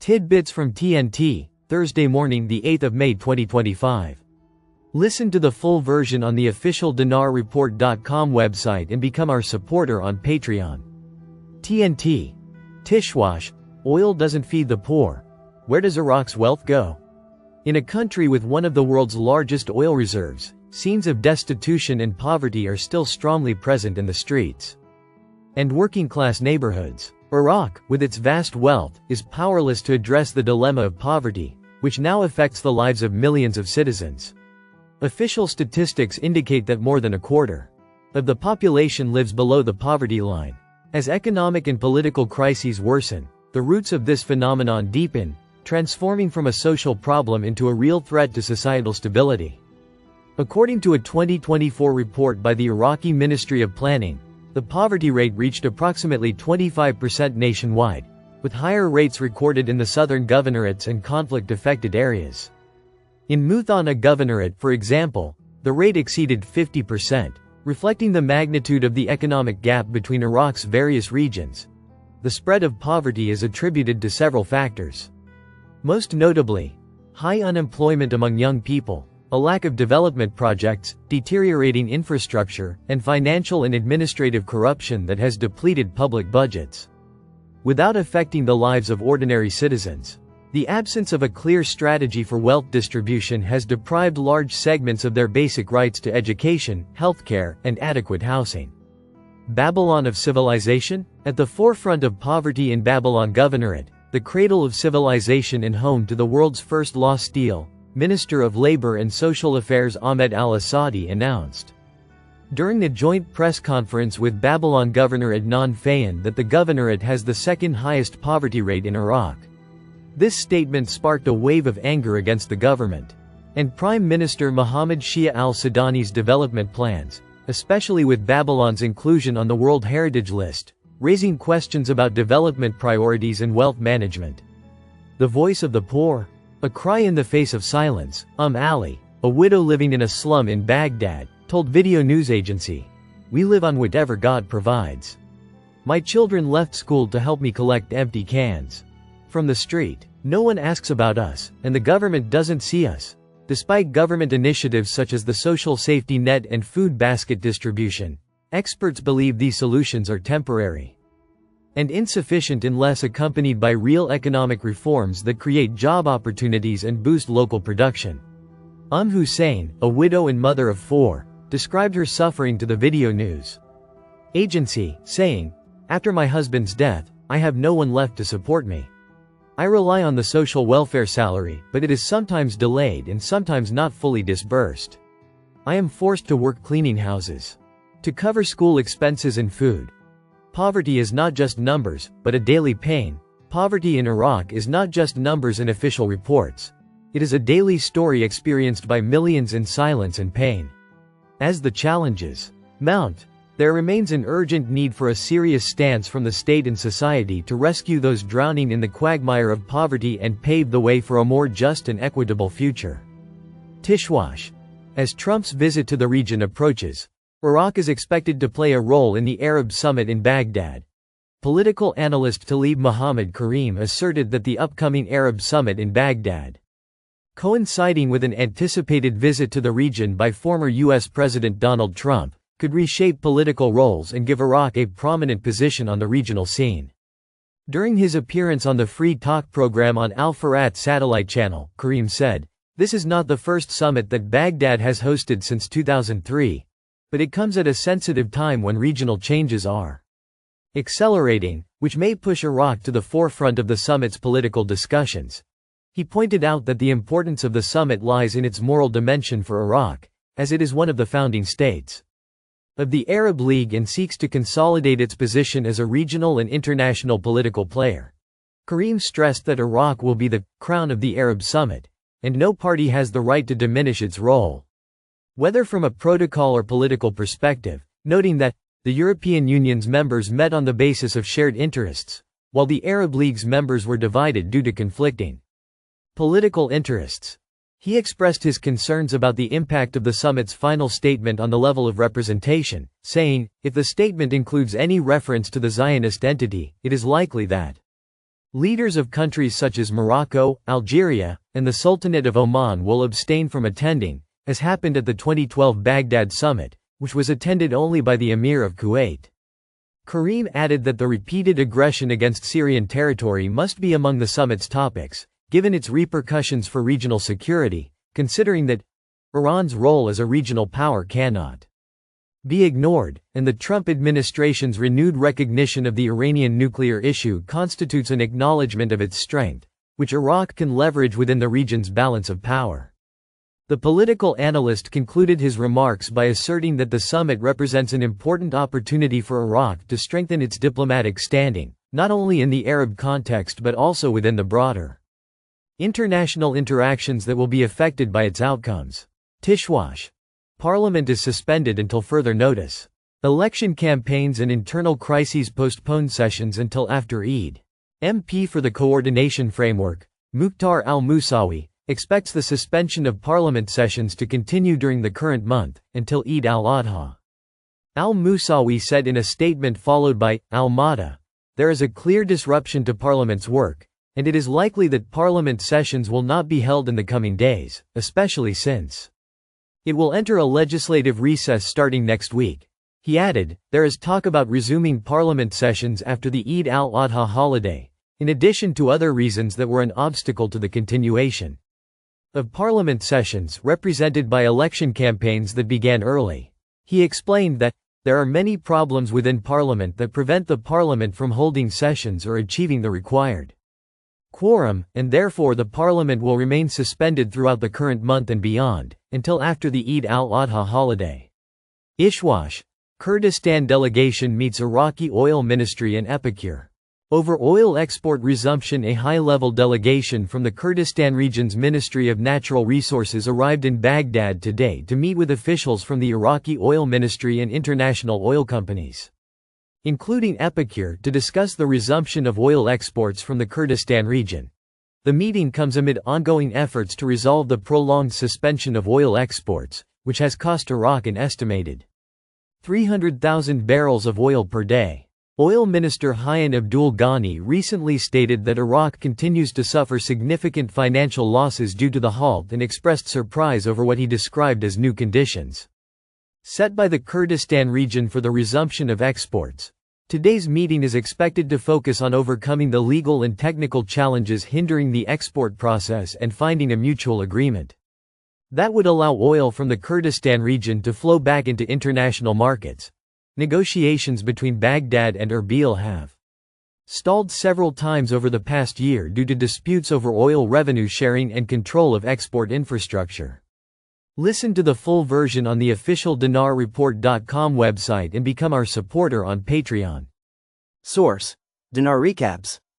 Tidbits from TNT, Thursday morning, the 8th of May 2025. Listen to the full version on the official dinarreport.com website and become our supporter on Patreon. TNT. Tishwash. Oil doesn't feed the poor. Where does Iraq's wealth go? In a country with one of the world's largest oil reserves, scenes of destitution and poverty are still strongly present in the streets and working-class neighborhoods. Iraq, with its vast wealth, is powerless to address the dilemma of poverty, which now affects the lives of millions of citizens. Official statistics indicate that more than a quarter of the population lives below the poverty line. As economic and political crises worsen, the roots of this phenomenon deepen, transforming from a social problem into a real threat to societal stability. According to a 2024 report by the Iraqi Ministry of Planning, the poverty rate reached approximately 25% nationwide, with higher rates recorded in the southern governorates and conflict-affected areas. In Muthanna Governorate, for example, the rate exceeded 50%, reflecting the magnitude of the economic gap between Iraq's various regions. The spread of poverty is attributed to several factors. Most notably, high unemployment among young people, a lack of development projects, deteriorating infrastructure, and financial and administrative corruption that has depleted public budgets without affecting the lives of ordinary citizens. The absence of a clear strategy for wealth distribution has deprived large segments of their basic rights to education, healthcare, and adequate housing. Babylon of civilization? At the forefront of poverty in Babylon Governorate, the cradle of civilization and home to the world's first law stele, Minister of Labor and Social Affairs Ahmed al-Assadi announced during the joint press conference with Babylon Governor Adnan Fayan that the governorate has the second highest poverty rate in Iraq. This statement sparked a wave of anger against the government and Prime Minister Mohammed Shia al-Sudani's development plans, especially with Babylon's inclusion on the World Heritage List, raising questions about development priorities and wealth management. The voice of the poor? A cry in the face of silence. Ali, a widow living in a slum in Baghdad, told video news agency, "We live on whatever God provides. My children left school to help me collect empty cans from the street. No one asks about us, and the government doesn't see us." Despite government initiatives such as the social safety net and food basket distribution, experts believe these solutions are temporary and insufficient unless accompanied by real economic reforms that create job opportunities and boost local production. Hussein, a widow and mother of 4, described her suffering to the video news agency, saying, "After my husband's death, I have no one left to support me. I rely on the social welfare salary, but it is sometimes delayed and sometimes not fully disbursed. I am forced to work cleaning houses to cover school expenses and food." Poverty is not just numbers, but a daily pain. Poverty in Iraq is not just numbers and official reports. It is a daily story experienced by millions in silence and pain. As the challenges mount, there remains an urgent need for a serious stance from the state and society to rescue those drowning in the quagmire of poverty and pave the way for a more just and equitable future. Tishwash. As Trump's visit to the region approaches, Iraq is expected to play a role in the Arab summit in Baghdad. Political analyst Talib Muhammad Karim asserted that the upcoming Arab summit in Baghdad, coinciding with an anticipated visit to the region by former U.S. President Donald Trump, could reshape political roles and give Iraq a prominent position on the regional scene. During his appearance on the Free Talk program on Al Farat satellite channel, Karim said, "This is not the first summit that Baghdad has hosted since 2003. But it comes at a sensitive time when regional changes are accelerating, which may push Iraq to the forefront of the summit's political discussions." He pointed out that the importance of the summit lies in its moral dimension for Iraq, as it is one of the founding states of the Arab League and seeks to consolidate its position as a regional and international political player. Karim stressed that Iraq will be the crown of the Arab Summit, and no party has the right to diminish its role, whether from a protocol or political perspective, noting that the European Union's members met on the basis of shared interests, while the Arab League's members were divided due to conflicting political interests. He expressed his concerns about the impact of the summit's final statement on the level of representation, saying, "If the statement includes any reference to the Zionist entity, it is likely that Leaders of countries such as Morocco, Algeria, and the Sultanate of Oman will abstain from attending, as happened at the 2012 Baghdad summit, which was attended only by the Emir of Kuwait. Karim added that the repeated aggression against Syrian territory must be among the summit's topics, given its repercussions for regional security, considering that Iran's role as a regional power cannot be ignored, and the Trump administration's renewed recognition of the Iranian nuclear issue constitutes an acknowledgement of its strength, which Iraq can leverage within the region's balance of power. The political analyst concluded his remarks by asserting that the summit represents an important opportunity for Iraq to strengthen its diplomatic standing, not only in the Arab context but also within the broader international interactions that will be affected by its outcomes. Tishwash. Parliament is suspended until further notice. Election campaigns and internal crises postponed sessions until after Eid. MP for the Coordination Framework, Mukhtar al-Musawi, expects the suspension of parliament sessions to continue during the current month, until Eid al-Adha. Al-Musawi said in a statement followed by al-Mada, "There is a clear disruption to parliament's work, and it is likely that parliament sessions will not be held in the coming days, especially since it will enter a legislative recess starting next week." He added, "There is talk about resuming parliament sessions after the Eid al-Adha holiday, in addition to other reasons that were an obstacle to the continuation of parliament sessions represented by election campaigns that began early." He explained that, "There are many problems within parliament that prevent the parliament from holding sessions or achieving the required quorum, and therefore the parliament will remain suspended throughout the current month and beyond, until after the Eid al-Adha holiday." Ishwash. Kurdistan delegation meets Iraqi oil ministry in Epicure. Over oil export resumption. A high-level delegation from the Kurdistan region's Ministry of Natural Resources arrived in Baghdad today to meet with officials from the Iraqi oil ministry and international oil companies, including Epicure, to discuss the resumption of oil exports from the Kurdistan region. The meeting comes amid ongoing efforts to resolve the prolonged suspension of oil exports, which has cost Iraq an estimated 300,000 barrels of oil per day. Oil Minister Hayyan Abdul Ghani recently stated that Iraq continues to suffer significant financial losses due to the halt and expressed surprise over what he described as new conditions set by the Kurdistan region for the resumption of exports. Today's meeting is expected to focus on overcoming the legal and technical challenges hindering the export process and finding a mutual agreement that would allow oil from the Kurdistan region to flow back into international markets. Negotiations between Baghdad and Erbil have stalled several times over the past year due to disputes over oil revenue sharing and control of export infrastructure. Listen to the full version on the official dinarreport.com website and become our supporter on Patreon. Source: Dinar Recaps.